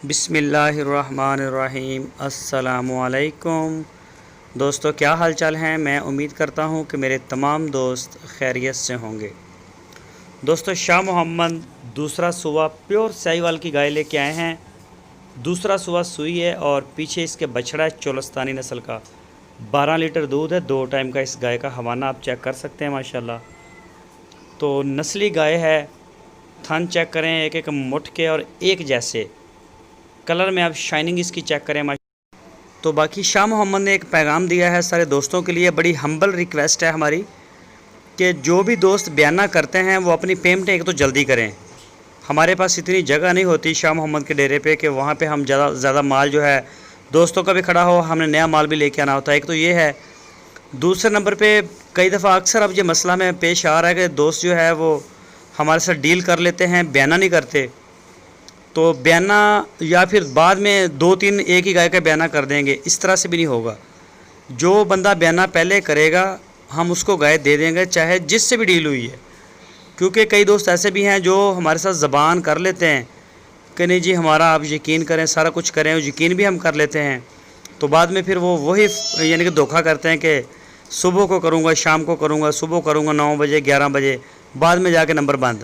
بسم اللہ الرحمن الرحیم۔ السلام علیکم دوستو، کیا حال چال ہیں؟ میں امید کرتا ہوں کہ میرے تمام دوست خیریت سے ہوں گے۔ دوستو، شاہ محمد دوسرا سوا پیور ساہیوال کی گائے لے کے آئے ہیں۔ دوسرا سوا سوئی ہے اور پیچھے اس کے بچڑا ہے چولستانی نسل کا۔ 12 لیٹر دودھ ہے، 2 ٹائم کا اس گائے کا حوانہ آپ چیک کر سکتے ہیں ماشاءاللہ۔ تو نسلی گائے ہے، تھن چیک کریں، ایک ایک مٹھ کے اور ایک جیسے کلر میں آپ شائننگ اس کی چیک کریں تو باقی شاہ محمد نے ایک پیغام دیا ہے سارے دوستوں کے لیے۔ بڑی ہمبل ریکویسٹ ہے ہماری کہ جو بھی دوست بیانہ کرتے ہیں وہ اپنی پیمنٹ ایک تو جلدی کریں۔ ہمارے پاس اتنی جگہ نہیں ہوتی شاہ محمد کے ڈیرے پہ کہ وہاں پہ ہم زیادہ مال جو ہے دوستوں کا بھی کھڑا ہو، ہم نے نیا مال بھی لے کے آنا ہوتا ہے۔ ایک تو یہ ہے، دوسرے نمبر پہ کئی دفعہ اکثر اب یہ مسئلہ میں پیش آ رہا ہے کہ دوست جو ہے وہ ہمارے ساتھ ڈیل کر لیتے ہیں، بیانہ نہیں کرتے، تو بیانہ یا پھر بعد میں 2-3 ایک ہی گائے کا بیانہ کر دیں گے۔ اس طرح سے بھی نہیں ہوگا۔ جو بندہ بیانہ پہلے کرے گا ہم اس کو گائے دے دیں گے، چاہے جس سے بھی ڈیل ہوئی ہے۔ کیونکہ کئی دوست ایسے بھی ہیں جو ہمارے ساتھ زبان کر لیتے ہیں کہ نہیں جی ہمارا آپ یقین کریں، سارا کچھ کریں، اور یقین بھی ہم کر لیتے ہیں، تو بعد میں پھر وہی یعنی کہ دھوکہ کرتے ہیں کہ صبح کو کروں گا، شام کو کروں گا، صبح کروں گا 9 بجے 11 بجے، بعد میں جا کے نمبر بند۔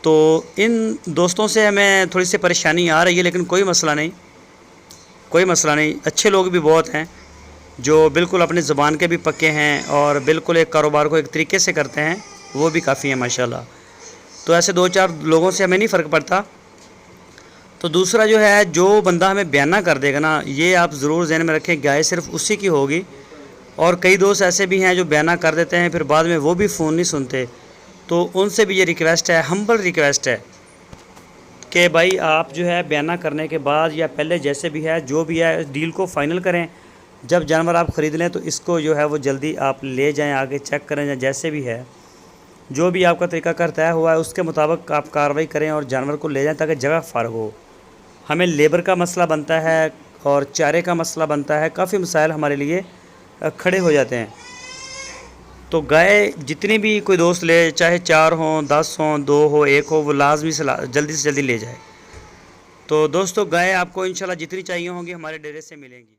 تو ان دوستوں سے ہمیں تھوڑی سی پریشانی آ رہی ہے، لیکن کوئی مسئلہ نہیں، اچھے لوگ بھی بہت ہیں جو بالکل اپنی زبان کے بھی پکے ہیں اور بالکل ایک کاروبار کو ایک طریقے سے کرتے ہیں، وہ بھی کافی ہیں ماشاءاللہ۔ تو ایسے 2-4 لوگوں سے ہمیں نہیں فرق پڑتا۔ تو دوسرا جو ہے، جو بندہ ہمیں بیانہ کر دے گا نا، یہ آپ ضرور ذہن میں رکھیں، گائے صرف اسی کی ہوگی۔ اور کئی دوست ایسے بھی ہیں جو بیانہ کر دیتے ہیں پھر بعد میں وہ بھی فون نہیں سنتے، تو ان سے بھی یہ ریکویسٹ ہے، ہمبل ریکویسٹ ہے کہ بھائی آپ جو ہے بیانہ کرنے کے بعد یا پہلے جیسے بھی ہے جو بھی ہے ڈیل کو فائنل کریں۔ جب جانور آپ خرید لیں تو اس کو جو ہے وہ جلدی آپ لے جائیں، آگے چیک کریں، یا جیسے بھی ہے جو بھی آپ کا طریقہ کار طے ہوا ہے اس کے مطابق آپ کارروائی کریں اور جانور کو لے جائیں تاکہ جگہ فارغ ہو۔ ہمیں لیبر کا مسئلہ بنتا ہے اور چارے کا مسئلہ بنتا ہے، کافی مسائل ہمارے لیے کھڑے ہو جاتے ہیں۔ تو گائے جتنی بھی کوئی دوست لے، چاہے 4 ہوں، 10 ہوں، 2 ہو، 1 ہو، وہ لازمی سے جلدی لے جائے۔ تو دوستو، گائے آپ کو انشاءاللہ جتنی چاہیے ہوں گی ہمارے ڈیرے سے ملیں گی۔